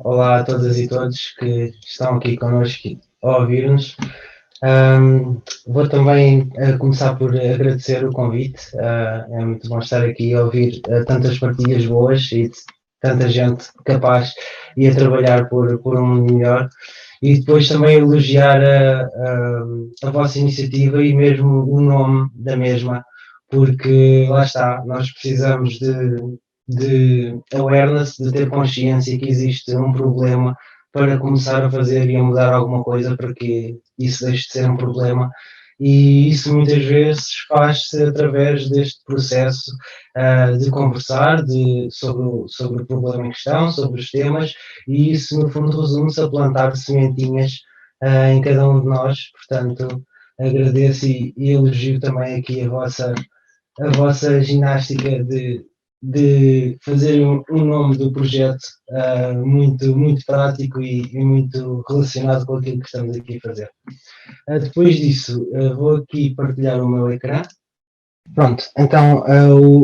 Olá a todas e todos que estão aqui connosco a ouvir-nos. Vou também começar por agradecer o convite. É muito bom estar aqui a ouvir tantas partilhas boas e de tanta gente capaz e a trabalhar por um mundo melhor. E depois também elogiar a vossa iniciativa e mesmo o nome da mesma, porque lá está, nós precisamos de awareness, de ter consciência que existe um problema para começar a fazer e a mudar alguma coisa para que isso deixe de ser um problema. E isso muitas vezes faz-se através deste processo de conversar sobre o problema em questão, sobre os temas, e isso no fundo resume-se a plantar sementinhas em cada um de nós. Portanto, agradeço e elogio também aqui a vossa ginástica de fazer um nome do projeto muito prático e muito relacionado com aquilo que estamos aqui a fazer. Depois disso, vou aqui partilhar o meu ecrã. Pronto, então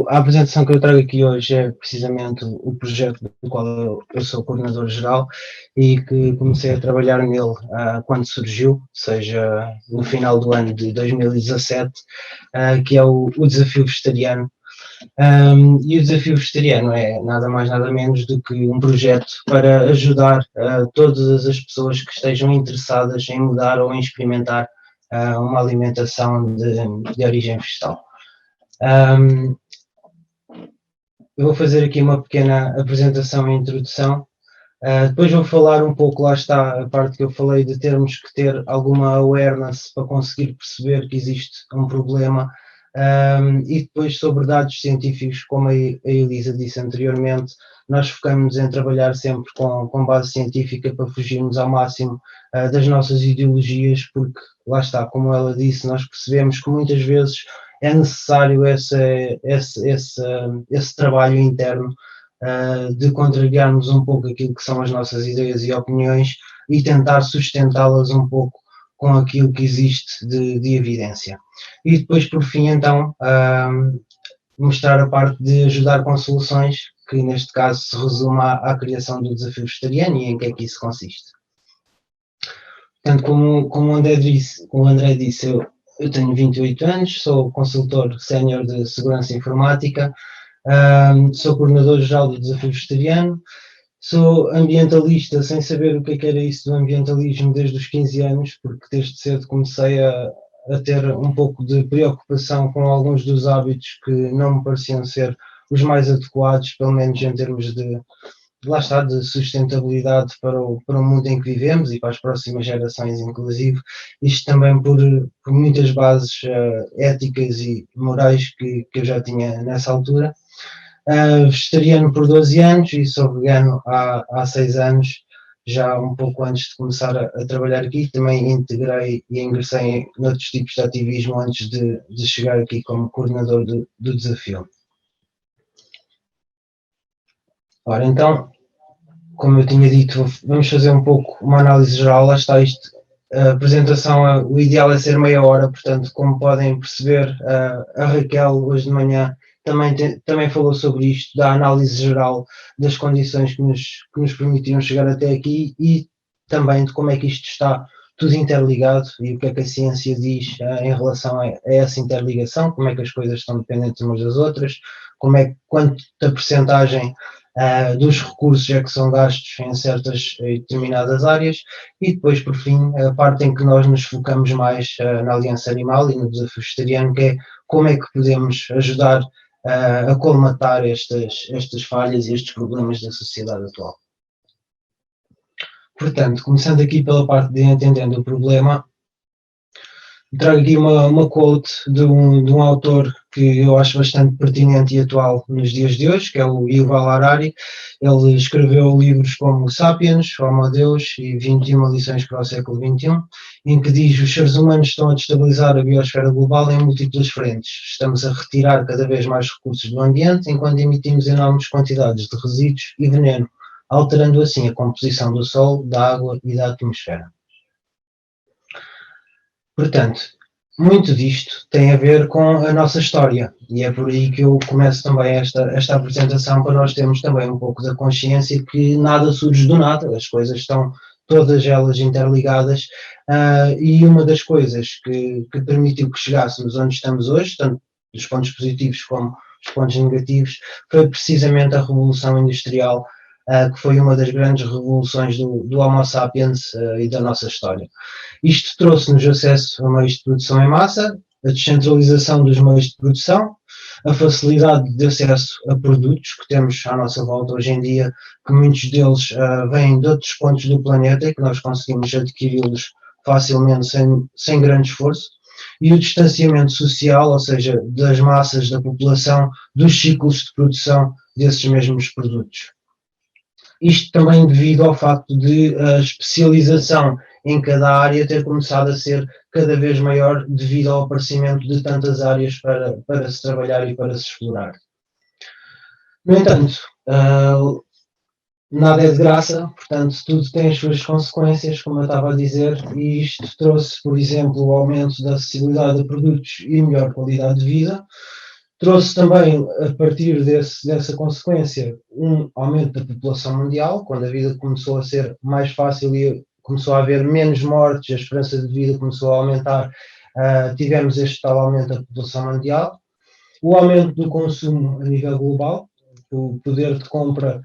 a apresentação que eu trago aqui hoje é precisamente o projeto do qual eu sou coordenador geral e que comecei a trabalhar nele quando surgiu, ou seja, no final do ano de 2017, que é o Desafio Vegetariano. E o Desafio Vegetariano é nada mais nada menos do que um projeto para ajudar todas as pessoas que estejam interessadas em mudar ou em experimentar uma alimentação de origem vegetal. Eu vou fazer aqui uma pequena apresentação e introdução. Depois vou falar um pouco, lá está a parte que eu falei de termos que ter alguma awareness para conseguir perceber que existe um problema, e depois sobre dados científicos, como a Elisa disse anteriormente, nós focamos em trabalhar sempre com base científica para fugirmos ao máximo das nossas ideologias, porque lá está, como ela disse, nós percebemos que muitas vezes é necessário esse trabalho interno de contrariarmos um pouco aquilo que são as nossas ideias e opiniões e tentar sustentá-las um pouco com aquilo que existe de evidência. E depois, por fim, então, mostrar a parte de ajudar com soluções, que neste caso se resume à criação do desafio vegetariano e em que é que isso consiste. Portanto, como o André disse, eu tenho 28 anos, sou consultor sénior de segurança informática, sou coordenador geral do Desafio Vegetariano, sou ambientalista sem saber o que era isso do ambientalismo desde os 15 anos, porque desde cedo comecei a ter um pouco de preocupação com alguns dos hábitos que não me pareciam ser os mais adequados, pelo menos em termos lá está, de sustentabilidade para o mundo em que vivemos e para as próximas gerações, inclusive, isto também por muitas bases éticas e morais que eu já tinha nessa altura. Vegetariano por 12 anos e sou vegano há 6 anos, já um pouco antes de começar a trabalhar aqui. Também integrei e ingressei noutros tipos de ativismo antes de chegar aqui como coordenador do desafio. Ora, então, como eu tinha dito, vamos fazer um pouco uma análise geral. Lá está isto. A apresentação, o ideal é ser meia hora, portanto, como podem perceber, a Raquel hoje de manhã também falou sobre isto, da análise geral das condições que nos permitiram chegar até aqui e também de como é que isto está tudo interligado e o que é que a ciência diz em relação a essa interligação, como é que as coisas estão dependentes umas das outras, quanta percentagem dos recursos é que são gastos em certas e determinadas áreas, e depois, por fim, a parte em que nós nos focamos mais na Aliança Animal e no desafio vegetariano, que é como é que podemos ajudar a colmatar estas falhas e estes problemas da sociedade atual. Portanto, começando aqui pela parte de entendendo o problema, trago aqui uma quote de um autor que eu acho bastante pertinente e atual nos dias de hoje, que é o Yuval Harari. Ele escreveu livros como Sapiens, Homo Deus e 21 lições para o século XXI, em que diz: os seres humanos estão a destabilizar a biosfera global em múltiplas frentes. Estamos a retirar cada vez mais recursos do ambiente, enquanto emitimos enormes quantidades de resíduos e veneno, alterando assim a composição do Sol, da água e da atmosfera. Portanto, Muito disto tem a ver com a nossa história e é por aí que eu começo também esta apresentação, para nós termos também um pouco da consciência que nada surge do nada, as coisas estão todas elas interligadas, e uma das coisas que permitiu que chegássemos onde estamos hoje, tanto dos pontos positivos como dos pontos negativos, foi precisamente a Revolução Industrial, que foi uma das grandes revoluções do Homo sapiens, e da nossa história. Isto trouxe-nos acesso a meios de produção em massa, a descentralização dos meios de produção, a facilidade de acesso a produtos que temos à nossa volta hoje em dia, que muitos deles vêm de outros pontos do planeta e que nós conseguimos adquiri-los facilmente sem grande esforço, e o distanciamento social, ou seja, das massas da população, dos ciclos de produção desses mesmos produtos. Isto também devido ao facto de a especialização em cada área ter começado a ser cada vez maior devido ao aparecimento de tantas áreas para se trabalhar e para se explorar. No entanto, nada é de graça, portanto, tudo tem as suas consequências, como eu estava a dizer, e isto trouxe, por exemplo, o aumento da acessibilidade a produtos e melhor qualidade de vida. Trouxe também, a partir dessa consequência, um aumento da população mundial, quando a vida começou a ser mais fácil e começou a haver menos mortes, a esperança de vida começou a aumentar, tivemos este tal aumento da população mundial. O aumento do consumo a nível global, o poder de compra,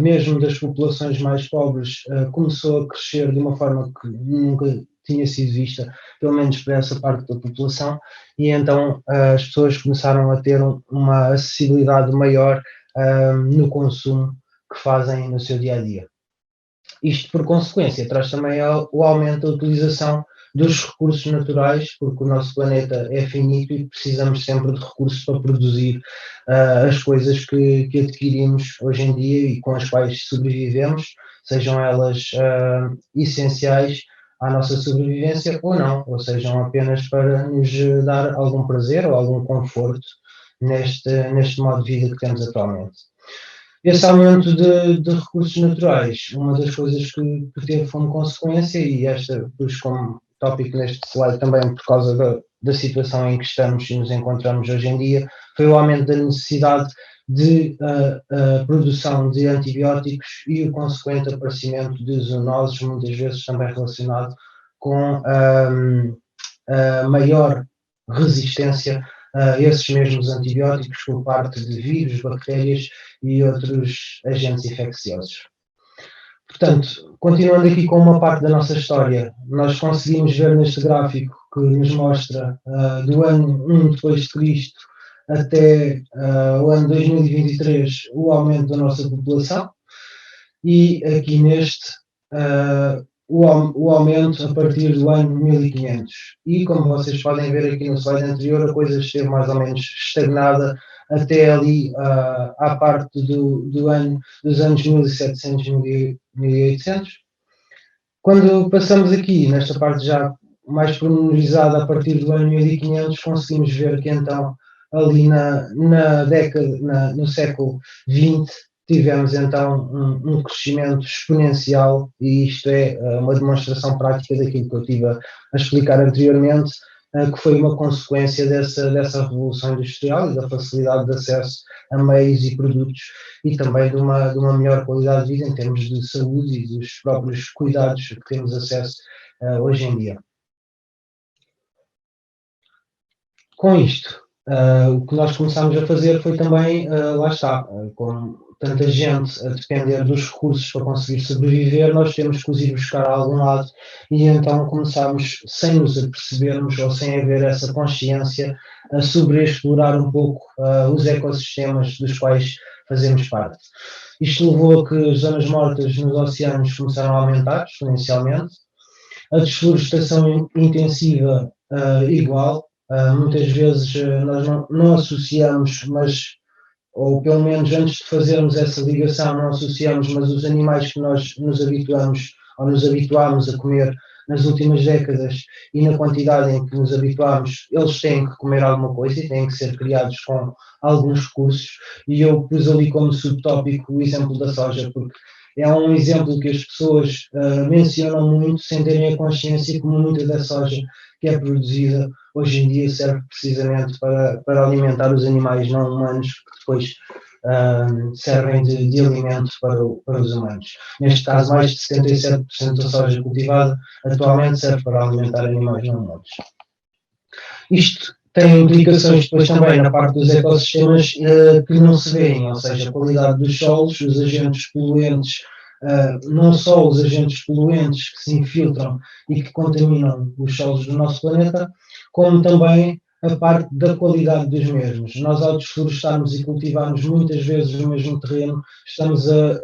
mesmo das populações mais pobres, começou a crescer de uma forma que nunca tinha sido vista, pelo menos para essa parte da população, e então as pessoas começaram a ter uma acessibilidade maior no consumo que fazem no seu dia a dia. Isto, por consequência, traz também o aumento da utilização dos recursos naturais, porque o nosso planeta é finito e precisamos sempre de recursos para produzir as coisas que adquirimos hoje em dia e com as quais sobrevivemos, sejam elas essenciais à nossa sobrevivência ou não, ou sejam apenas para nos dar algum prazer ou algum conforto neste modo de vida que temos atualmente. Esse aumento de recursos naturais, uma das coisas que teve como consequência, e esta pus como tópico neste slide também por causa da situação em que estamos e nos encontramos hoje em dia, foi o aumento da necessidade de produção de antibióticos e o consequente aparecimento de zoonoses, muitas vezes também relacionado com a maior resistência a esses mesmos antibióticos por parte de vírus, bactérias e outros agentes infecciosos. Portanto, continuando aqui com uma parte da nossa história, nós conseguimos ver neste gráfico que nos mostra do ano 1 depois de Cristo até o ano 2023 o aumento da nossa população, e aqui neste o aumento a partir do ano 1500. E como vocês podem ver aqui no slide anterior, a coisa esteve mais ou menos estagnada até ali à parte dos anos 1700, 1800. Quando passamos aqui, nesta parte já mais pormenorizada a partir do ano 1500, conseguimos ver que então ali no século XX, tivemos então um crescimento exponencial, e isto é uma demonstração prática daquilo que eu estive a explicar anteriormente, que foi uma consequência dessa revolução industrial e da facilidade de acesso a meios e produtos, e também de uma melhor qualidade de vida em termos de saúde e dos próprios cuidados que temos acesso hoje em dia. Com isto, o que nós começámos a fazer foi também, lá está, com tanta gente a depender dos recursos para conseguir sobreviver, nós temos que os ir buscar a algum lado, e então começámos, sem nos apercebermos ou sem haver essa consciência, a sobreexplorar um pouco os ecossistemas dos quais fazemos parte. Isto levou a que as zonas mortas nos oceanos começaram a aumentar exponencialmente, a desflorestação intensiva igual. Muitas vezes nós não associamos, ou pelo menos antes de fazermos essa ligação não associamos, mas os animais que nós nos habituamos ou nos habituámos a comer nas últimas décadas e na quantidade em que nos habituámos, eles têm que comer alguma coisa e têm que ser criados com alguns recursos, e eu pus ali como subtópico o exemplo da soja, porque é um exemplo que as pessoas mencionam muito sem terem a consciência como muita da soja que é produzida hoje em dia serve precisamente para alimentar os animais não humanos que depois servem de alimento para os humanos. Neste caso, mais de 77% da soja cultivada atualmente serve para alimentar animais não humanos. Isto tem implicações depois também na parte dos ecossistemas que não se veem, ou seja, a qualidade dos solos, os agentes poluentes, não só os agentes poluentes que se infiltram e que contaminam os solos do nosso planeta, como também a parte da qualidade dos mesmos. Nós, ao desflorestarmos e cultivarmos muitas vezes o mesmo terreno, estamos a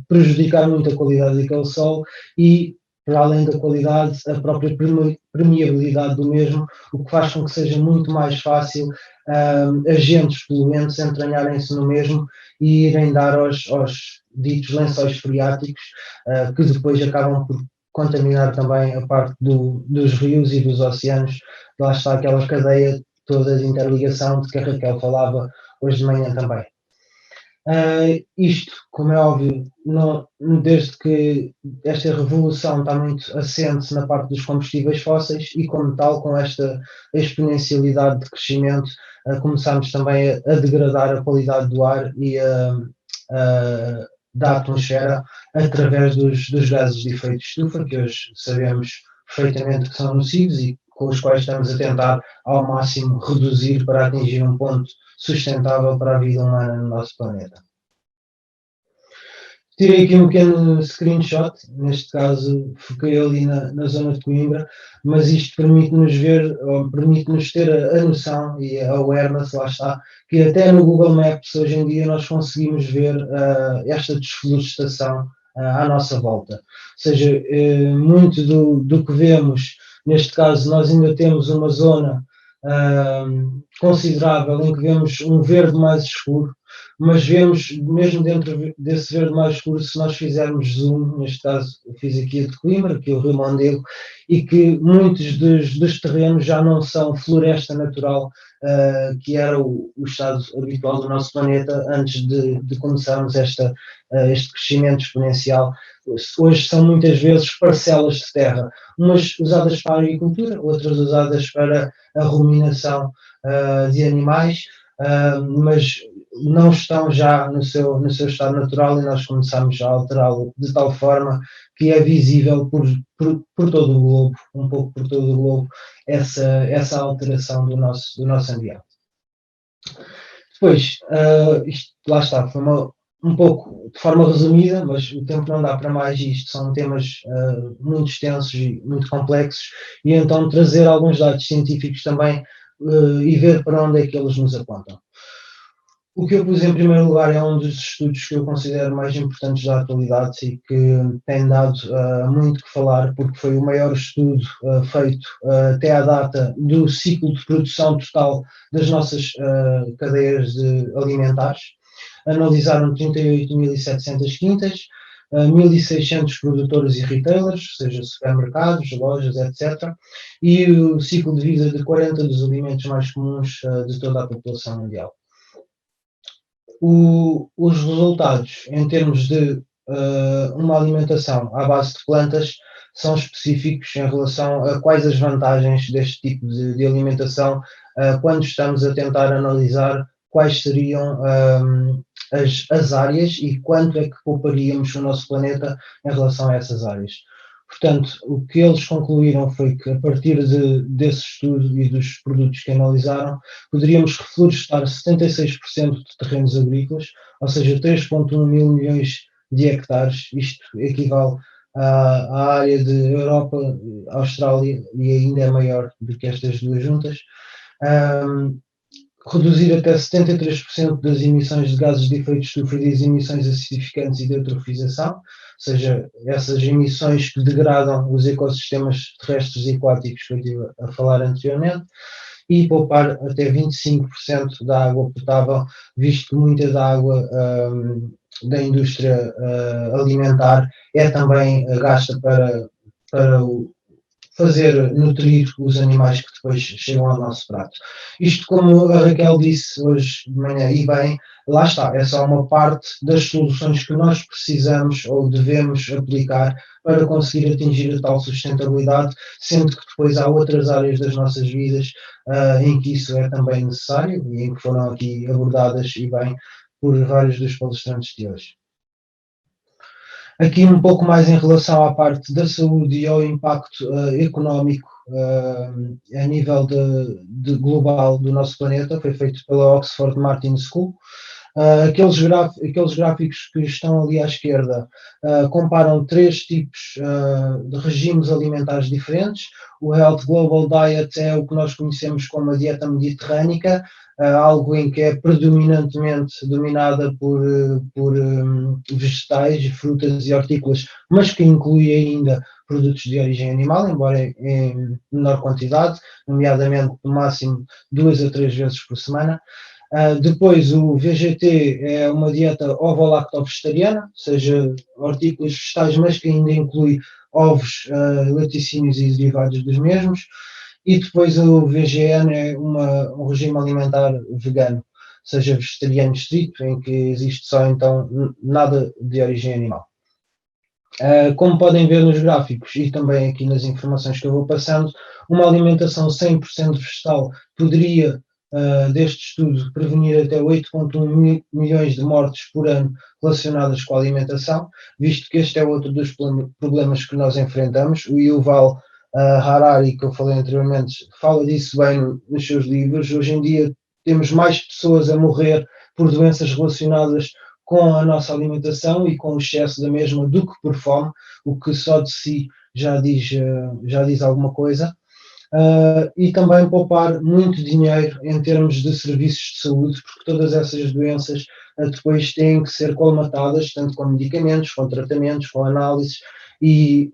prejudicar muito a qualidade daquele solo e, para além da qualidade, a própria permeabilidade do mesmo, o que faz com que seja muito mais fácil agentes poluentes entranharem-se no mesmo e irem dar aos ditos lençóis freáticos, que depois acabam por contaminar também a parte dos rios e dos oceanos. Lá está aquela cadeia toda de interligação de que a Raquel falava hoje de manhã também. Isto, como é óbvio, desde que esta revolução está muito assente na parte dos combustíveis fósseis e, como tal, com esta exponencialidade de crescimento, começamos também a degradar a qualidade do ar e da atmosfera através dos gases de efeito de estufa, que hoje sabemos perfeitamente que são nocivos e com os quais estamos a tentar ao máximo reduzir para atingir um ponto sustentável para a vida humana no nosso planeta. Tirei aqui um pequeno screenshot, neste caso foquei ali na zona de Coimbra, mas isto permite-nos ver, ou permite-nos ter a noção e a awareness, lá está, que até no Google Maps hoje em dia nós conseguimos ver esta desflorestação à nossa volta. Ou seja, muito do que vemos, neste caso nós ainda temos uma zona considerável em que vemos um verde mais escuro, mas vemos, mesmo dentro desse verde mais escuro, se nós fizermos zoom, neste caso eu fiz aqui a de Coimbra, aqui o Rio Mondego, e que muitos dos terrenos já não são floresta natural, que era o estado habitual do nosso planeta antes de começarmos este crescimento exponencial. Hoje são muitas vezes parcelas de terra, umas usadas para a agricultura, outras usadas para a ruminação de animais, mas não estão já no seu estado natural e nós começamos a alterá-lo de tal forma que é visível por todo o globo, um pouco por todo o globo, essa alteração do nosso ambiente. Depois, isto lá está, foi um pouco de forma resumida, mas o tempo não dá para mais isto, são temas muito extensos e muito complexos, e então trazer alguns dados científicos também e ver para onde é que eles nos apontam. O que eu pus em primeiro lugar é um dos estudos que eu considero mais importantes da atualidade e que tem dado muito que falar, porque foi o maior estudo feito até à data do ciclo de produção total das nossas cadeias alimentares. Analisaram 38.700 quintas, 1.600 produtores e retailers, ou seja, supermercados, lojas, etc., e o ciclo de vida de 40 dos alimentos mais comuns de toda a população mundial. Os resultados em termos de uma alimentação à base de plantas são específicos em relação a quais as vantagens deste tipo de alimentação quando estamos a tentar analisar quais seriam as áreas e quanto é que pouparíamos o nosso planeta em relação a essas áreas. Portanto, o que eles concluíram foi que, a partir desse estudo e dos produtos que analisaram, poderíamos reflorestar 76% de terrenos agrícolas, ou seja, 3,1 mil milhões de hectares. Isto equivale à área de Europa, Austrália, e ainda é maior do que estas duas juntas. Reduzir até 73% das emissões de gases de efeito de estufa e das emissões acidificantes e de eutrofização, ou seja, essas emissões que degradam os ecossistemas terrestres e aquáticos que eu estive a falar anteriormente, e poupar até 25% da água potável, visto que muita da água da indústria alimentar é também gasta para fazer nutrir os animais que depois chegam ao nosso prato. Isto, como a Raquel disse hoje de manhã, e bem, lá está, é só uma parte das soluções que nós precisamos ou devemos aplicar para conseguir atingir a tal sustentabilidade, sendo que depois há outras áreas das nossas vidas em que isso é também necessário e em que foram aqui abordadas e bem por vários dos palestrantes de hoje. Aqui um pouco mais em relação à parte da saúde e ao impacto económico a nível de global do nosso planeta, foi feito pela Oxford Martin School. Aqueles gráficos que estão ali à esquerda comparam três tipos de regimes alimentares diferentes. O Health Global Diet é o que nós conhecemos como a dieta mediterrânica, algo em que é predominantemente dominada por vegetais, frutas e hortícolas, mas que inclui ainda produtos de origem animal, embora em menor quantidade, nomeadamente no máximo 2 a 3 vezes por semana. Depois o VGT é uma dieta ovo-lacto-vegetariana, ou seja, hortícolas, vegetais, mas que ainda inclui ovos, laticínios e derivados dos mesmos. E depois o VGN é um regime alimentar vegano, ou seja, vegetariano estrito, em que existe só então nada de origem animal. Como podem ver nos gráficos e também aqui nas informações que eu vou passando, uma alimentação 100% vegetal poderia, deste estudo, prevenir até 8,1 milhões de mortes por ano relacionadas com a alimentação, visto que este é outro dos problemas que nós enfrentamos. O Yuval Harari, que eu falei anteriormente, fala disso bem nos seus livros. Hoje em dia temos mais pessoas a morrer por doenças relacionadas com a nossa alimentação e com o excesso da mesma do que por fome, o que só de si já diz alguma coisa. E também poupar muito dinheiro em termos de serviços de saúde, porque todas essas doenças depois têm que ser colmatadas, tanto com medicamentos, com tratamentos, com análises, e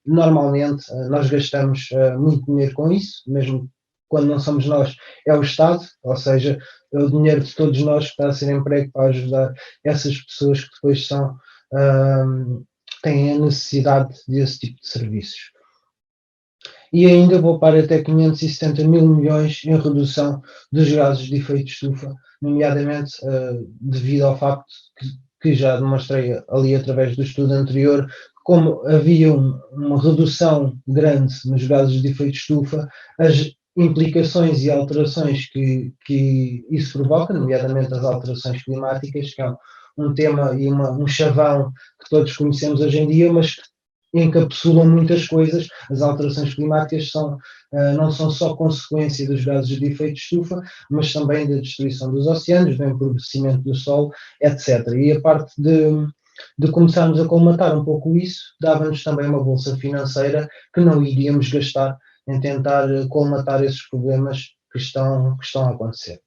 normalmente nós gastamos muito dinheiro com isso, mesmo quando não somos nós, é o Estado, ou seja, é o dinheiro de todos nós que está a ser emprego para ajudar essas pessoas que depois têm a necessidade desse tipo de serviços. E ainda vou para até 570 mil milhões em redução dos gases de efeito de estufa, nomeadamente devido ao facto que já demonstrei ali através do estudo anterior, como havia uma redução grande nos gases de efeito de estufa, as implicações e alterações que isso provoca, nomeadamente as alterações climáticas, que é um tema e um chavão que todos conhecemos hoje em dia, mas encapsulam muitas coisas. As alterações climáticas não são só consequência dos gases de efeito de estufa, mas também da destruição dos oceanos, do empobrecimento do solo, etc. E a parte de começarmos a colmatar um pouco isso, dava-nos também uma bolsa financeira que não iríamos gastar em tentar colmatar esses problemas que estão a acontecer.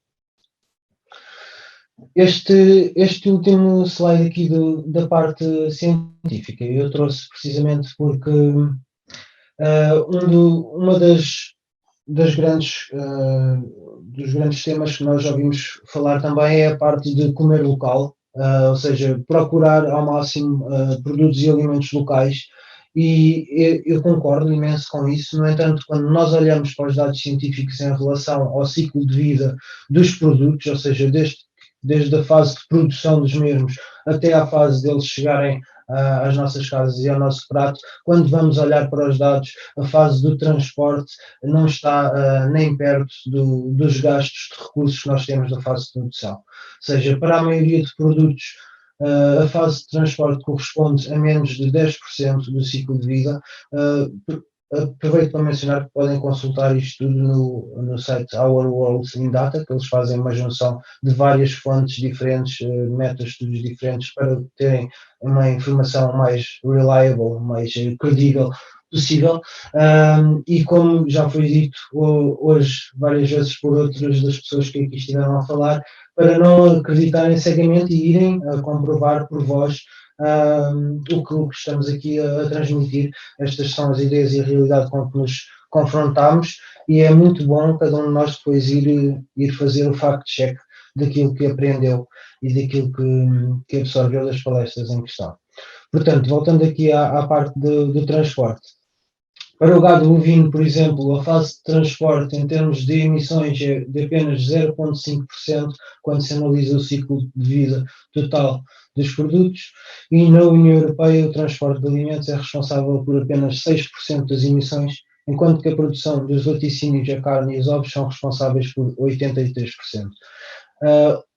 Este último slide aqui da parte científica eu trouxe precisamente porque uma dos grandes temas que nós já ouvimos falar também é a parte de comer local, ou seja, procurar ao máximo produtos e alimentos locais. E eu concordo imenso com isso. No entanto, quando nós olhamos para os dados científicos em relação ao ciclo de vida dos produtos, ou seja, desde a fase de produção dos mesmos até à fase deles chegarem às nossas casas e ao nosso prato, quando vamos olhar para os dados, a fase do transporte não está nem perto dos gastos de recursos que nós temos da fase de produção. Ou seja, para a maioria de produtos, a fase de transporte corresponde a menos de 10% do ciclo de vida. Aproveito para mencionar que podem consultar isto tudo no site Our World in Data, que eles fazem uma junção de várias fontes diferentes, meta-estudos diferentes, para terem uma informação mais reliable, mais credível possível. E como já foi dito hoje várias vezes por outras das pessoas que aqui estiveram a falar, para não acreditarem cegamente e irem a comprovar por vós o que estamos aqui a transmitir. Estas são as ideias e a realidade com que nos confrontamos, e é muito bom cada um de nós depois ir fazer o fact-check daquilo que aprendeu e daquilo que absorveu das palestras em questão. Portanto, voltando aqui à parte do transporte. Para o gado bovino, por exemplo, a fase de transporte em termos de emissões é de apenas 0,5% quando se analisa o ciclo de vida total dos produtos, e na União Europeia o transporte de alimentos é responsável por apenas 6% das emissões, enquanto que a produção dos laticínios, a carne e os ovos são responsáveis por 83%.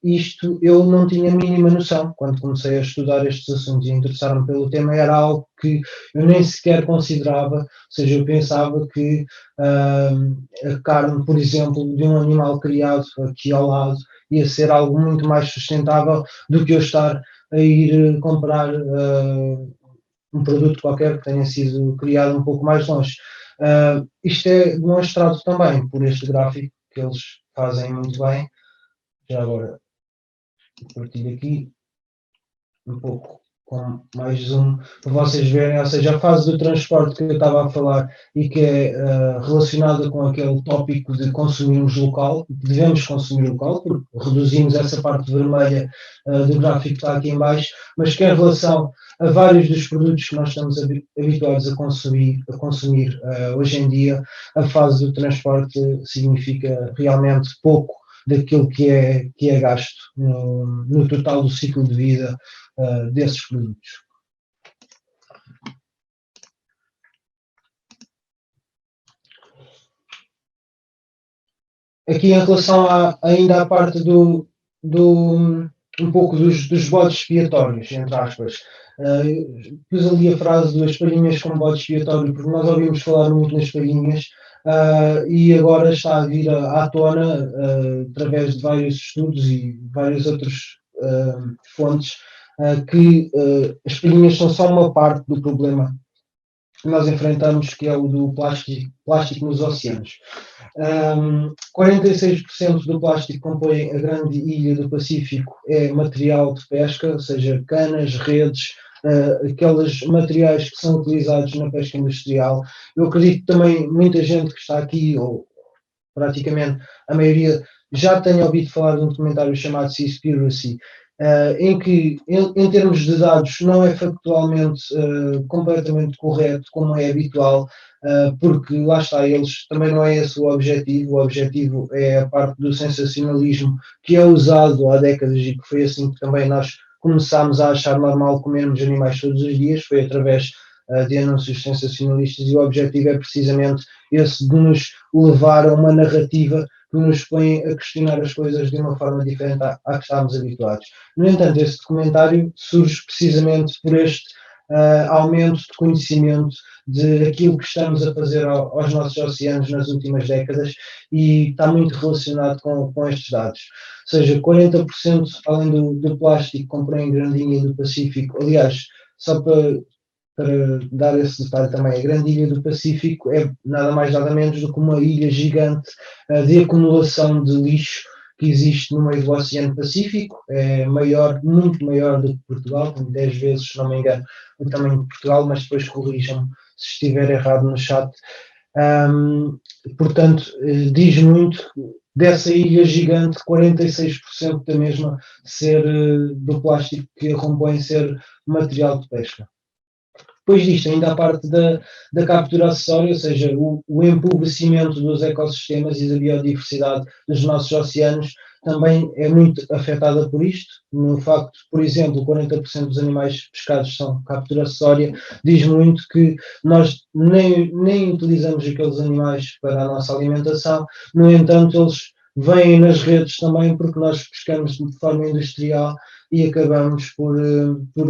Isto eu não tinha a mínima noção quando comecei a estudar estes assuntos e interessar-me pelo tema, era algo que eu nem sequer considerava, ou seja, eu pensava que a carne, por exemplo, de um animal criado aqui ao lado ia ser algo muito mais sustentável do que eu estar a ir comprar um produto qualquer que tenha sido criado um pouco mais longe. Isto é demonstrado também por este gráfico que eles fazem muito bem. Já agora partilho aqui um pouco com mais zoom para vocês verem, ou seja, a fase do transporte que eu estava a falar e que é relacionada com aquele tópico de consumirmos local, devemos consumir local, porque reduzimos essa parte vermelha do gráfico que está aqui em baixo, mas que em relação a vários dos produtos que nós estamos habituados a consumir hoje em dia, a fase do transporte significa realmente pouco daquilo que é gasto no total do ciclo de vida desses produtos. Aqui em relação ainda à parte um pouco dos bodes expiatórios, entre aspas. Pus ali a frase das palhinhas como bode expiatório, porque nós ouvimos falar muito nas palhinhas, e agora está a vir à tona, através de vários estudos e várias outras fontes, que as palhinhas são só uma parte do problema que nós enfrentamos, que é o do plástico nos oceanos. 46% do plástico que compõe a grande ilha do Pacífico é material de pesca, ou seja, canas, redes, aqueles materiais que são utilizados na pesca industrial. Eu acredito que também muita gente que está aqui, ou praticamente a maioria, já tenha ouvido falar de um documentário chamado Seaspiracy, em que, em termos de dados, não é factualmente completamente correto, como é habitual, porque lá está, eles também não é esse o objetivo é a parte do sensacionalismo que é usado há décadas e que foi assim que também nós começámos a achar normal comermos animais todos os dias, foi através de anúncios sensacionalistas, e o objetivo é precisamente esse de nos levar a uma narrativa que nos põe a questionar as coisas de uma forma diferente à que estávamos habituados. No entanto, este documentário surge precisamente por este aumento de conhecimento de aquilo que estamos a fazer aos nossos oceanos nas últimas décadas, e está muito relacionado com estes dados. Ou seja, 40% além do plástico que compõe em grandinha do Pacífico, aliás, só para dar esse detalhe também, a grande ilha do Pacífico é nada mais nada menos do que uma ilha gigante de acumulação de lixo que existe no meio do Oceano Pacífico, é maior, muito maior do que Portugal, tem 10 vezes, se não me engano, o tamanho de Portugal, mas depois corrijam-me se estiver errado no chat. Portanto, diz muito dessa ilha gigante, 46% da mesma ser do plástico que a compõe ser material de pesca. Depois disto, ainda a parte da captura acessória, ou seja, o empobrecimento dos ecossistemas e da biodiversidade dos nossos oceanos também é muito afetada por isto. No facto, por exemplo, 40% dos animais pescados são captura acessória, diz muito que nós nem utilizamos aqueles animais para a nossa alimentação, no entanto, eles vêm nas redes também porque nós pescamos de forma industrial e acabamos por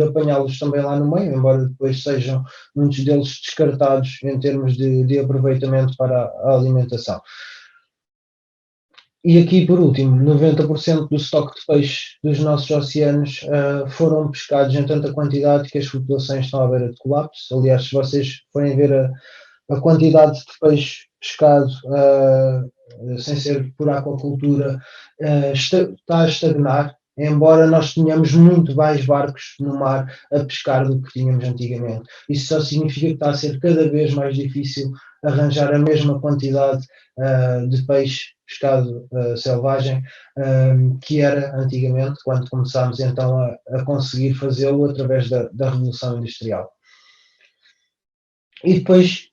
apanhá-los também lá no meio, embora depois sejam muitos deles descartados em termos de aproveitamento para a alimentação. E aqui, por último, 90% do estoque de peixe dos nossos oceanos foram pescados em tanta quantidade que as populações estão à beira de colapso. Aliás, se vocês forem ver a quantidade de peixe pescado sem ser por aquacultura está a estagnar, embora nós tenhamos muito mais barcos no mar a pescar do que tínhamos antigamente. Isso só significa que está a ser cada vez mais difícil arranjar a mesma quantidade de peixe pescado selvagem que era antigamente, quando começámos então a conseguir fazê-lo através da Revolução Industrial. E depois,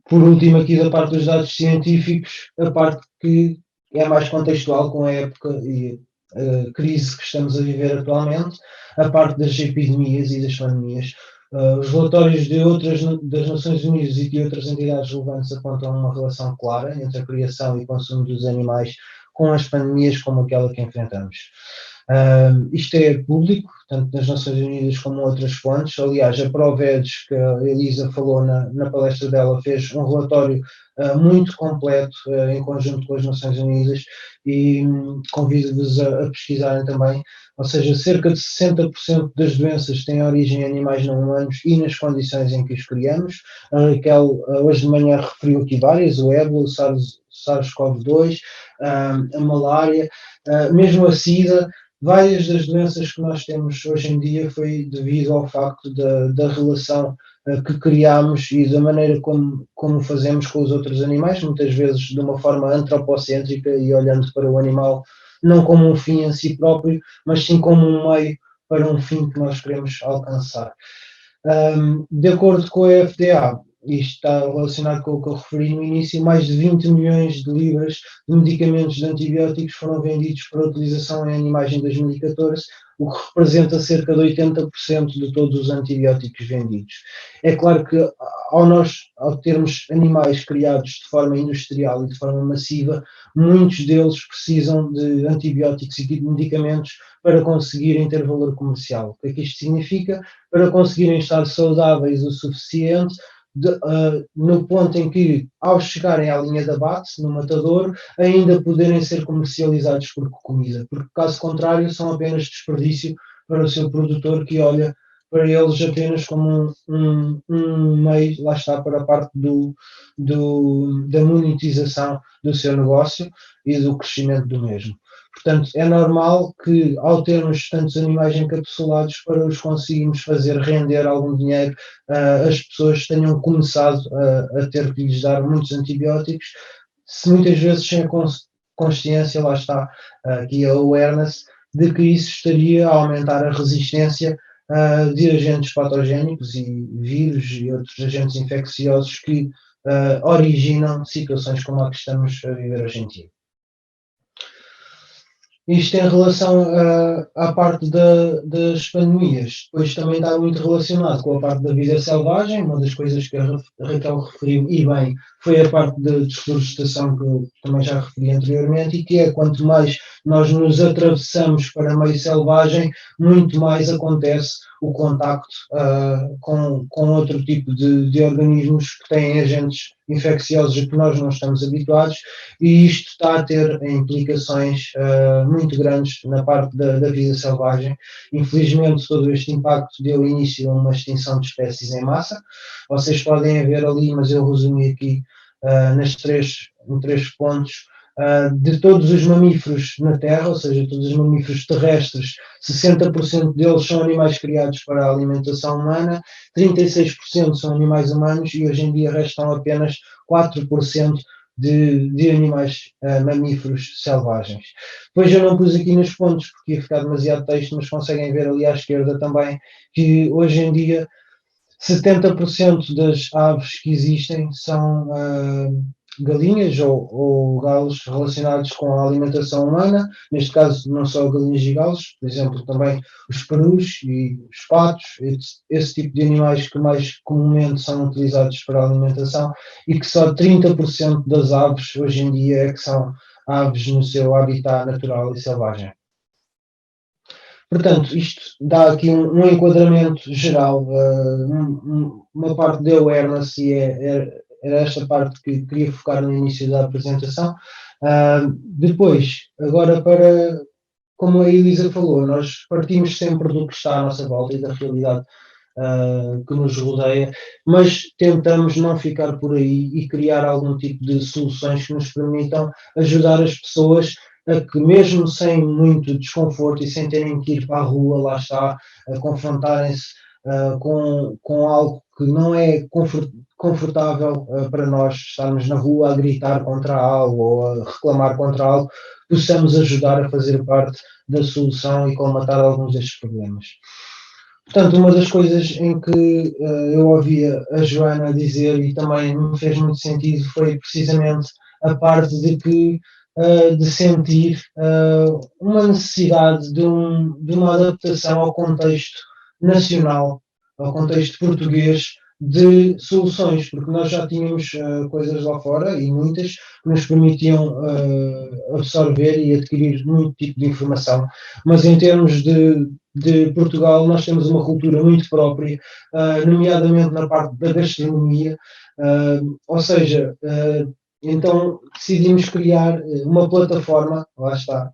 por último, aqui da parte dos dados científicos, a parte que é mais contextual com a época e a crise que estamos a viver atualmente, a parte das epidemias e das pandemias. Os relatórios das Nações Unidas e de outras entidades relevantes apontam uma relação clara entre a criação e consumo dos animais com as pandemias como aquela que enfrentamos. Isto é público, tanto nas Nações Unidas como outras fontes. Aliás, a Provedes, que a Elisa falou na palestra dela, fez um relatório muito completo em conjunto com as Nações Unidas e convido-vos a pesquisarem também. Ou seja, cerca de 60% das doenças têm origem em animais não humanos e nas condições em que os criamos. A Raquel hoje de manhã referiu aqui várias: o ébola, o SARS-CoV-2, a malária, mesmo a SIDA. Várias das doenças que nós temos hoje em dia foi devido ao facto da relação que criamos e da maneira como fazemos com os outros animais, muitas vezes de uma forma antropocêntrica e olhando para o animal não como um fim em si próprio, mas sim como um meio para um fim que nós queremos alcançar. De acordo com a FDA, isto está relacionado com o que eu referi no início, mais de 20 milhões de libras de medicamentos de antibióticos foram vendidos para utilização em animais em 2014, o que representa cerca de 80% de todos os antibióticos vendidos. É claro que ao termos animais criados de forma industrial e de forma massiva, muitos deles precisam de antibióticos e de medicamentos para conseguirem ter valor comercial. O que é que isto significa? Para conseguirem estar saudáveis o suficiente no ponto em que, ao chegarem à linha de abate, no matadouro, ainda poderem ser comercializados por comida, porque caso contrário são apenas desperdício para o seu produtor, que olha para eles apenas como um meio, lá está, para a parte da monetização do seu negócio e do crescimento do mesmo. Portanto, é normal que, ao termos tantos animais encapsulados, para os conseguirmos fazer render algum dinheiro, as pessoas tenham começado a ter que lhes dar muitos antibióticos, se muitas vezes sem a consciência, lá está, aqui a awareness, de que isso estaria a aumentar a resistência de agentes patogénicos e vírus e outros agentes infecciosos que originam situações como a que estamos a viver hoje em dia. Isto em relação à parte das pandemias, depois também está muito relacionado com a parte da vida selvagem. Uma das coisas que a Raquel referiu, e bem, foi a parte da desflorestação, que eu também já referi anteriormente, e que é quanto mais nós nos atravessamos para meio selvagem, muito mais acontece o contacto com outro tipo de organismos que têm agentes infecciosos a que nós não estamos habituados, e isto está a ter implicações muito grandes na parte da vida selvagem. Infelizmente, todo este impacto deu início a uma extinção de espécies em massa. Vocês podem ver ali, mas eu resumi aqui em três pontos. De todos os mamíferos na Terra, ou seja, todos os mamíferos terrestres, 60% deles são animais criados para a alimentação humana, 36% são animais humanos e hoje em dia restam apenas 4% de animais mamíferos selvagens. Depois eu não pus aqui nos pontos porque ia ficar demasiado texto, mas conseguem ver ali à esquerda também que hoje em dia 70% das aves que existem são galinhas ou galos relacionados com a alimentação humana, neste caso não só galinhas e galos, por exemplo também os perus e os patos, esse tipo de animais que mais comumente são utilizados para a alimentação, e que só 30% das aves hoje em dia é que são aves no seu habitat natural e selvagem. Portanto, isto dá aqui um enquadramento geral, uma parte de awareness, e era esta parte que queria focar no início da apresentação. Depois, agora como a Elisa falou, nós partimos sempre do que está à nossa volta e da realidade que nos rodeia, mas tentamos não ficar por aí e criar algum tipo de soluções que nos permitam ajudar as pessoas a que, mesmo sem muito desconforto e sem terem que ir para a rua, lá está, a confrontarem-se com algo que não é confortável para nós estarmos na rua a gritar contra algo ou a reclamar contra algo, possamos ajudar a fazer parte da solução e colmatar alguns destes problemas. Portanto, uma das coisas em que eu ouvia a Joana dizer e também me fez muito sentido foi precisamente a parte de que de sentir uma necessidade de uma adaptação ao contexto nacional, ao contexto português de soluções, porque nós já tínhamos coisas lá fora e muitas que nos permitiam absorver e adquirir muito tipo de informação, mas em termos de Portugal, nós temos uma cultura muito própria, nomeadamente na parte da gastronomia, ou seja, então decidimos criar uma plataforma, lá está,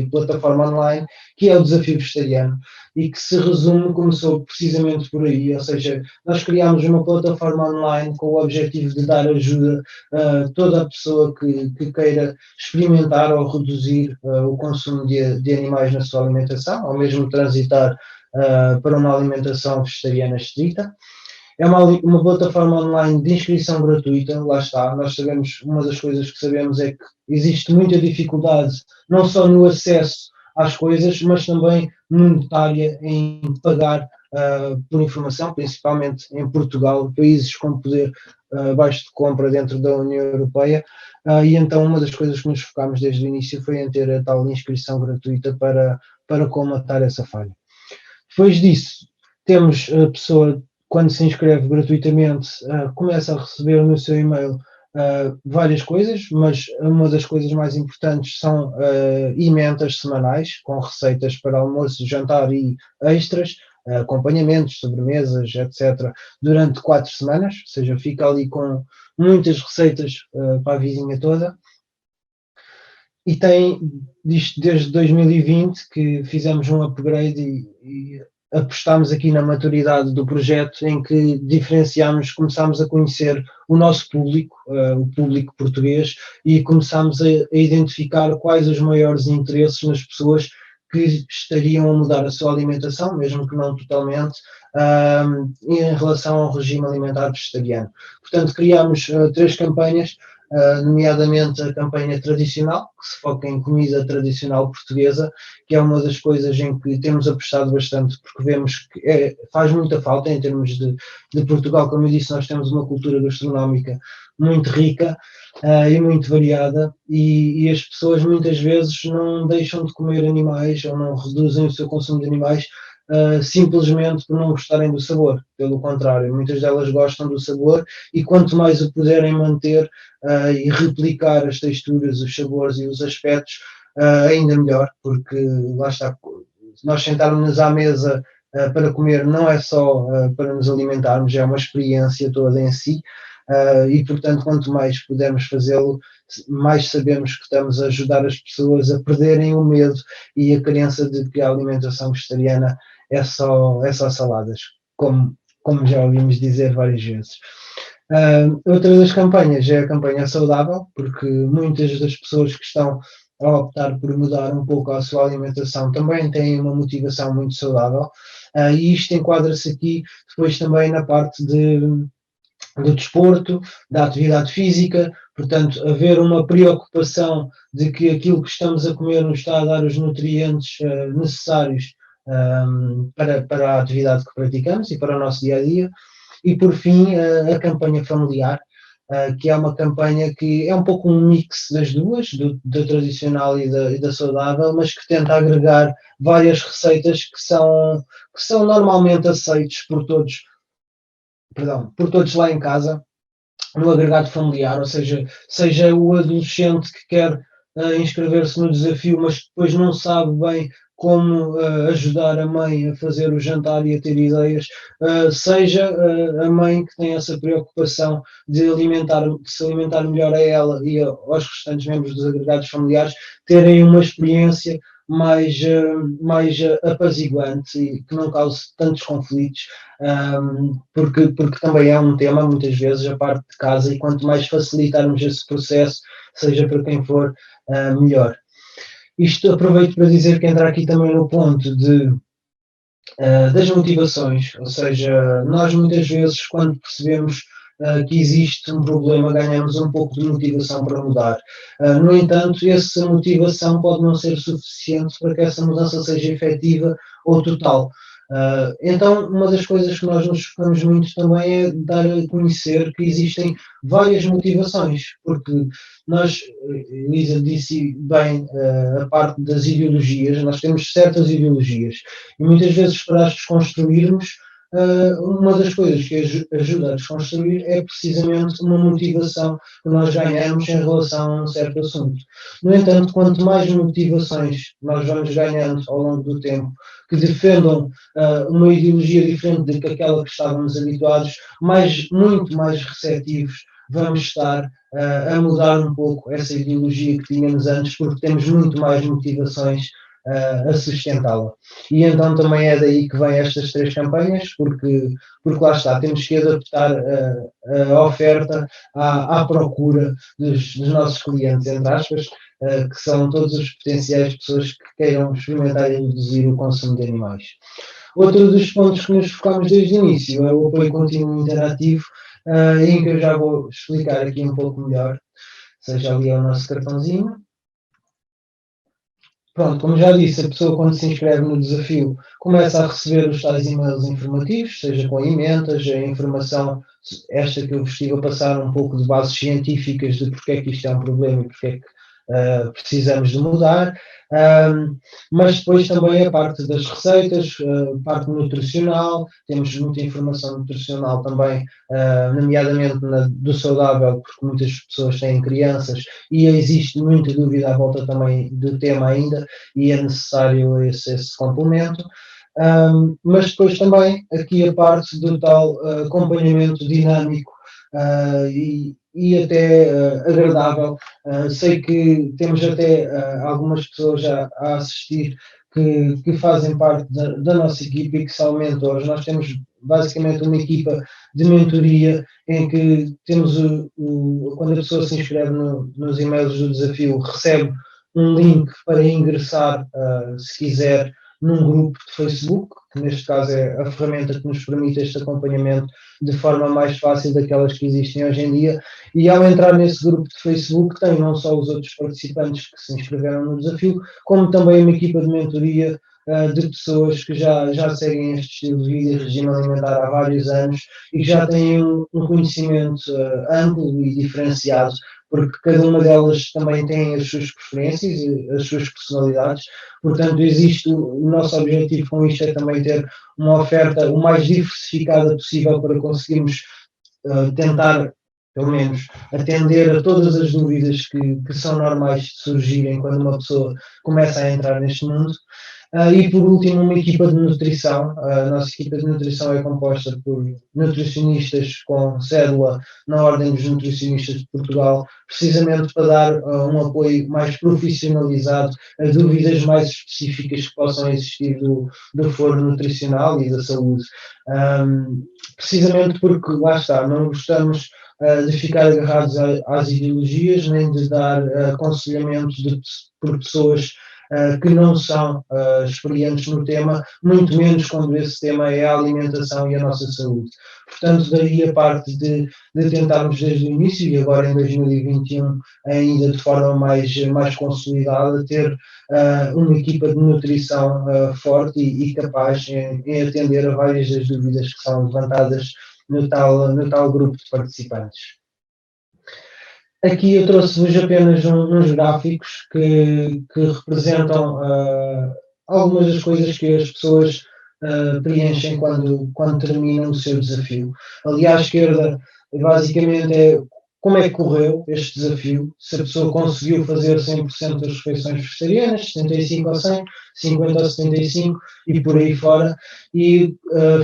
plataforma online, que é o Desafio Vegetariano, e que se resume, começou precisamente por aí, ou seja, nós criámos uma plataforma online com o objetivo de dar ajuda a toda a pessoa que queira experimentar ou reduzir o consumo de animais na sua alimentação, ou mesmo transitar para uma alimentação vegetariana estrita. É uma plataforma online de inscrição gratuita, lá está. Nós sabemos, uma das coisas que sabemos é que existe muita dificuldade, não só no acesso às coisas, mas também monetária em pagar por informação, principalmente em Portugal, países com poder baixo de compra dentro da União Europeia. E então uma das coisas que nos focámos desde o início foi em ter a tal inscrição gratuita para comatar essa falha. Depois disso, temos a pessoa, quando se inscreve gratuitamente, começa a receber no seu e-mail várias coisas, mas uma das coisas mais importantes são emendas semanais, com receitas para almoço, jantar e extras, acompanhamentos, sobremesas, etc., durante 4 semanas, ou seja, fica ali com muitas receitas para a vizinha toda. E tem, desde 2020, que fizemos um upgrade e apostámos aqui na maturidade do projeto, em que diferenciámos, começámos a conhecer o nosso público, o público português, e começámos a identificar quais os maiores interesses nas pessoas que estariam a mudar a sua alimentação, mesmo que não totalmente, em relação ao regime alimentar vegetariano. Portanto, criámos 3 campanhas, nomeadamente a campanha tradicional, que se foca em comida tradicional portuguesa, que é uma das coisas em que temos apostado bastante, porque vemos que faz muita falta em termos de Portugal. Como eu disse, nós temos uma cultura gastronómica muito rica e muito variada, e as pessoas muitas vezes não deixam de comer animais ou não reduzem o seu consumo de animais simplesmente por não gostarem do sabor. Pelo contrário, muitas delas gostam do sabor, e quanto mais o puderem manter e replicar as texturas, os sabores e os aspectos, ainda melhor, porque lá está, nós sentarmos-nos à mesa para comer não é só para nos alimentarmos, é uma experiência toda em si, e portanto quanto mais pudermos fazê-lo, mais sabemos que estamos a ajudar as pessoas a perderem o medo e a crença de que a alimentação vegetariana é só saladas, como já ouvimos dizer várias vezes. Outra das campanhas é a campanha saudável, porque muitas das pessoas que estão a optar por mudar um pouco a sua alimentação também têm uma motivação muito saudável, e isto enquadra-se aqui depois também na parte do desporto, da atividade física, portanto, haver uma preocupação de que aquilo que estamos a comer nos está a dar os nutrientes necessários para a atividade que praticamos e para o nosso dia a dia. E por fim, a campanha familiar, que é uma campanha que é um pouco um mix das duas, da tradicional e da saudável, mas que tenta agregar várias receitas que são normalmente aceites por todos lá em casa, no agregado familiar, ou seja o adolescente que quer inscrever-se no desafio, mas depois não sabe bem como ajudar a mãe a fazer o jantar e a ter ideias, seja a mãe que tem essa preocupação de se alimentar melhor a ela e aos restantes membros dos agregados familiares, terem uma experiência mais apaziguante e que não cause tantos conflitos, porque também é um tema, muitas vezes, a parte de casa, e quanto mais facilitarmos esse processo, seja para quem for, melhor. Isto aproveito para dizer que entra aqui também no ponto das motivações, ou seja, nós muitas vezes, quando percebemos que existe um problema, ganhamos um pouco de motivação para mudar. No entanto, essa motivação pode não ser suficiente para que essa mudança seja efetiva ou total. Então, uma das coisas que nós nos focamos muito também é dar a conhecer que existem várias motivações, porque nós, Elisa disse bem, a parte das ideologias, nós temos certas ideologias, e muitas vezes para as desconstruirmos, uma das coisas que ajuda a desconstruir é precisamente uma motivação que nós ganhamos em relação a um certo assunto. No entanto, quanto mais motivações nós vamos ganhando ao longo do tempo que defendam uma ideologia diferente daquela que estávamos habituados, muito mais receptivos vamos estar a mudar um pouco essa ideologia que tínhamos antes, porque temos muito mais motivações a sustentá-la. E então também é daí que vêm estas 3 campanhas, porque lá está, temos que adaptar a oferta à procura dos nossos clientes, entre aspas, que são todos os potenciais pessoas que queiram experimentar e reduzir o consumo de animais. Outro dos pontos que nos focamos desde o início é o apoio contínuo interativo, em que eu já vou explicar aqui um pouco melhor, seja ali ao nosso cartãozinho. Pronto, como já disse, a pessoa quando se inscreve no desafio começa a receber os tais e-mails informativos, seja com emendas, a informação, esta que eu vos estive a passar um pouco de bases científicas de porque é que isto é um problema e porque é que precisamos de mudar, mas depois também a parte das receitas, parte nutricional, temos muita informação nutricional também, nomeadamente do saudável, porque muitas pessoas têm crianças e existe muita dúvida à volta também do tema ainda e é necessário esse complemento. Mas depois também aqui a parte do tal acompanhamento dinâmico e até agradável. Sei que temos até algumas pessoas já a assistir que fazem parte da nossa equipa e que são mentores. Nós temos basicamente uma equipa de mentoria em que temos quando a pessoa se inscreve nos e-mails do desafio, recebe um link para ingressar, se quiser, num grupo de Facebook, que neste caso é a ferramenta que nos permite este acompanhamento de forma mais fácil daquelas que existem hoje em dia, e ao entrar nesse grupo de Facebook tem não só os outros participantes que se inscreveram no desafio, como também uma equipa de mentoria de pessoas que já seguem este estilo de vida e regime alimentar há vários anos e que já têm um conhecimento amplo e diferenciado, porque cada uma delas também tem as suas preferências e as suas personalidades. Portanto, existe o nosso objetivo com isto é também ter uma oferta o mais diversificada possível para conseguirmos tentar, pelo menos, atender a todas as dúvidas que são normais de surgirem quando uma pessoa começa a entrar neste mundo. E por último, uma equipa de nutrição. A nossa equipa de nutrição é composta por nutricionistas com cédula na Ordem dos Nutricionistas de Portugal, precisamente para dar um apoio mais profissionalizado a dúvidas mais específicas que possam existir do foro nutricional e da saúde. Precisamente porque, lá está, não gostamos de ficar agarrados às ideologias, nem de dar aconselhamento por pessoas que não são experientes no tema, muito menos quando esse tema é a alimentação e a nossa saúde. Portanto, daí a parte de tentarmos desde o início, e agora em 2021 ainda de forma mais consolidada, ter uma equipa de nutrição forte e capaz em atender a várias das dúvidas que são levantadas no tal grupo de participantes. Aqui eu trouxe-vos apenas uns gráficos que representam algumas das coisas que as pessoas preenchem quando terminam o seu desafio. Ali à esquerda, basicamente, é como é que correu este desafio, se a pessoa conseguiu fazer 100% das refeições vegetarianas, 75 ou 100, 50 ou 75 e por aí fora, e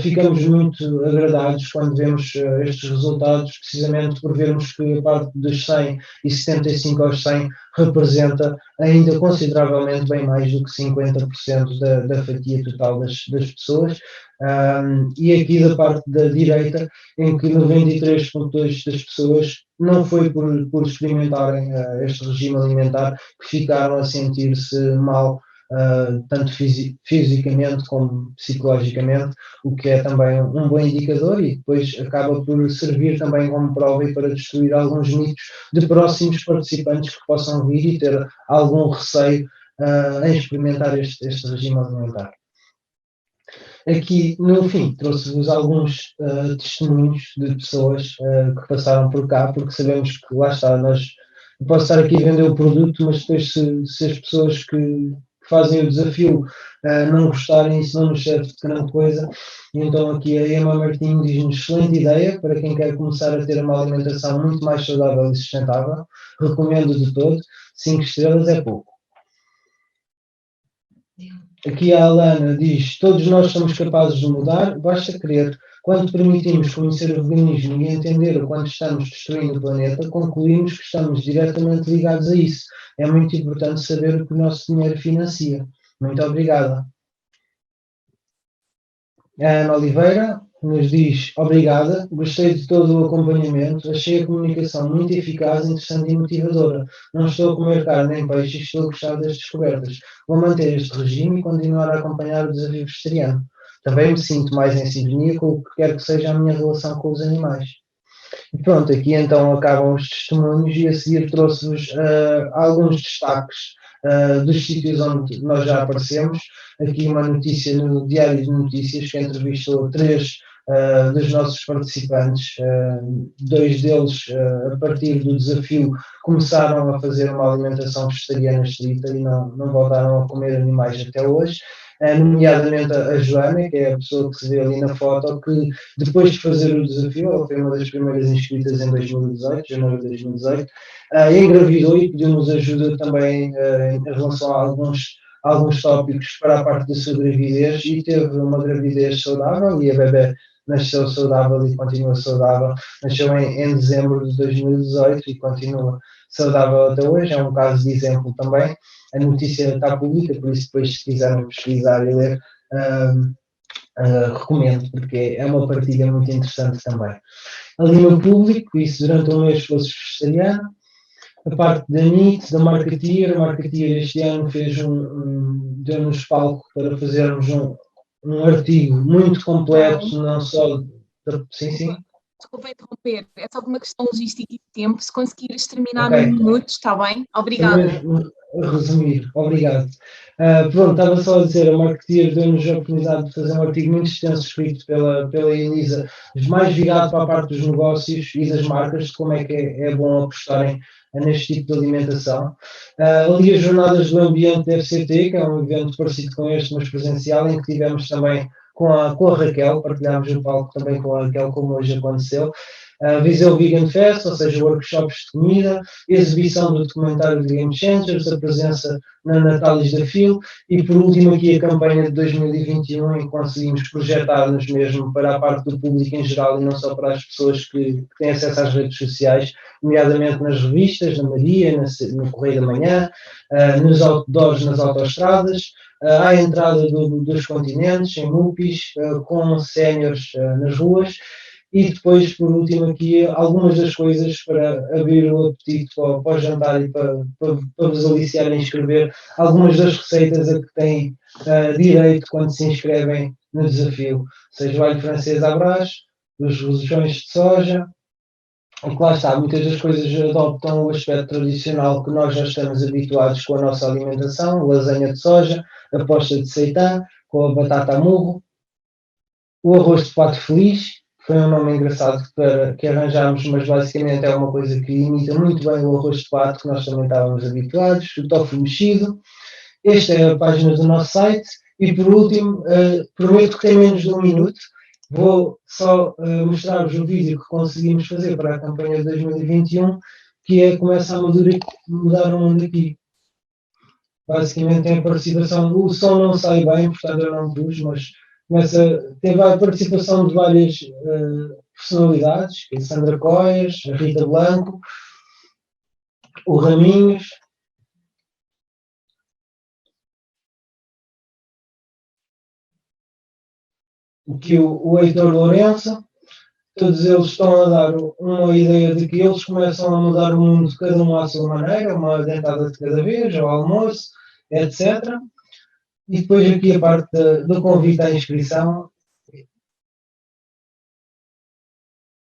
ficamos muito agradados quando vemos estes resultados, precisamente por vermos que a parte dos 100 e 75 aos 100 representa ainda consideravelmente bem mais do que 50% da fatia total das pessoas. E aqui da parte da direita, em que 93,2% das pessoas não foi por experimentarem este regime alimentar que ficaram a sentir-se mal, tanto fisicamente como psicologicamente, o que é também um bom indicador e depois acaba por servir também como prova e para destruir alguns mitos de próximos participantes que possam vir e ter algum receio em experimentar este regime alimentar. Aqui, no fim, trouxe-vos alguns testemunhos de pessoas que passaram por cá, porque sabemos que lá está, nós posso estar aqui a vender o produto, mas depois se as pessoas que fazem o desafio não gostarem, isso não nos serve de grande coisa. E então aqui a Emma Martins diz-nos excelente ideia para quem quer começar a ter uma alimentação muito mais saudável e sustentável. Recomendo de todo, 5 estrelas é pouco. Aqui a Alana diz: todos nós somos capazes de mudar, basta querer. Quando permitimos conhecer o veganismo e entender o quanto estamos destruindo o planeta, concluímos que estamos diretamente ligados a isso. É muito importante saber o que o nosso dinheiro financia. Muito obrigada. A Ana Oliveira nos diz: obrigada, gostei de todo o acompanhamento, achei a comunicação muito eficaz, interessante e motivadora. Não estou a comer carne nem peixe e estou a gostar das descobertas. Vou manter este regime e continuar a acompanhar o desafio vegetariano. Também me sinto mais em sintonia com o que quer que seja a minha relação com os animais. E pronto, aqui então acabam os testemunhos e a seguir trouxe-vos alguns destaques dos sítios onde nós já aparecemos. Aqui uma notícia no Diário de Notícias que entrevistou 3 dos nossos participantes, 2 deles a partir do desafio começaram a fazer uma alimentação vegetariana estrita e não voltaram a comer animais até hoje. Nomeadamente a Joana, que é a pessoa que se vê ali na foto, que depois de fazer o desafio, ela foi uma das primeiras inscritas em 2018, janeiro de 2018, engravidou e pediu-nos ajuda também em relação a alguns tópicos para a parte da sua gravidez e teve uma gravidez saudável e a bebê nasceu saudável e continua saudável. Nasceu em dezembro de 2018 e continua saudável até hoje. É um caso de exemplo também. A notícia está pública, por isso depois se quiserem pesquisar e ler, recomendo, porque é uma partilha muito interessante também. Ali no público, isso durante um mês fosse vegetariano, a parte da NIT, da Marketeer, a Marketeer este ano deu-nos palco para fazermos um artigo muito completo, não só... Sim, sim. Desculpa interromper, é só por uma questão logística e de tempo, se conseguires terminar num minuto, está bem? Obrigada. Resumir, obrigado. Pronto, estava só a dizer, a Marketeer deu-nos a oportunidade de fazer um artigo muito extenso escrito pela Elisa, mais virado para a parte dos negócios e das marcas, de como é que é bom apostarem neste tipo de alimentação. Ali as jornadas do ambiente da FCT, que é um evento parecido com este, mas presencial, em que tivemos também com a Raquel, partilhámos o palco também com a Raquel, como hoje aconteceu. Viseu Vegan Fest, ou seja, workshops de comida, exibição do documentário de Game Changers, a presença na Natalis da FIL e, por último, aqui a campanha de 2021, em que conseguimos projetar-nos mesmo para a parte do público em geral e não só para as pessoas que têm acesso às redes sociais, nomeadamente nas revistas, na Maria, no Correio da Manhã, nos outdoors, nas autoestradas, à entrada dos continentes, em MUPIs, com séniores nas ruas. E depois, por último, aqui algumas das coisas para abrir o apetite para o jantar e para vos aliciarem a inscrever, algumas das receitas a que têm direito quando se inscrevem no desafio, seja o alho francês à Brás, os rojões de soja, e que lá está, muitas das coisas adoptam o aspecto tradicional que nós já estamos habituados com a nossa alimentação, lasanha de soja, a posta de seitã, com a batata a murro, o arroz de pato feliz, foi um nome engraçado que arranjámos, mas basicamente é uma coisa que imita muito bem o arroz de pato que nós também estávamos habituados, o tofu mexido. Esta é a página do nosso site e por último, prometo que tem menos de um minuto, vou só mostrar-vos o vídeo que conseguimos fazer para a campanha de 2021, que é Começa a mudar o mundo aqui. Basicamente tem a participação, o som não sai bem, portanto eu não pus, mas teve a participação de várias personalidades, a Sandra Coias, a Rita Blanco, o Raminhos, o Heitor Lourenço, todos eles estão a dar uma ideia de que eles começam a mudar o mundo, cada um à sua maneira, uma dentada de cada vez, ao almoço, etc. E depois aqui a parte do convite à inscrição,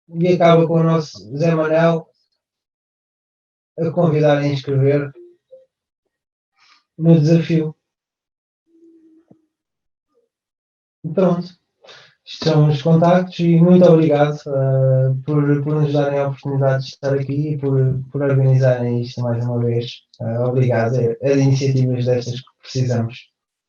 e acaba com o nosso Zé Manel a convidar a inscrever no desafio. Pronto, estes são os contactos e muito obrigado por nos darem a oportunidade de estar aqui e por organizarem isto mais uma vez. Obrigado, é de iniciativas destas que precisamos.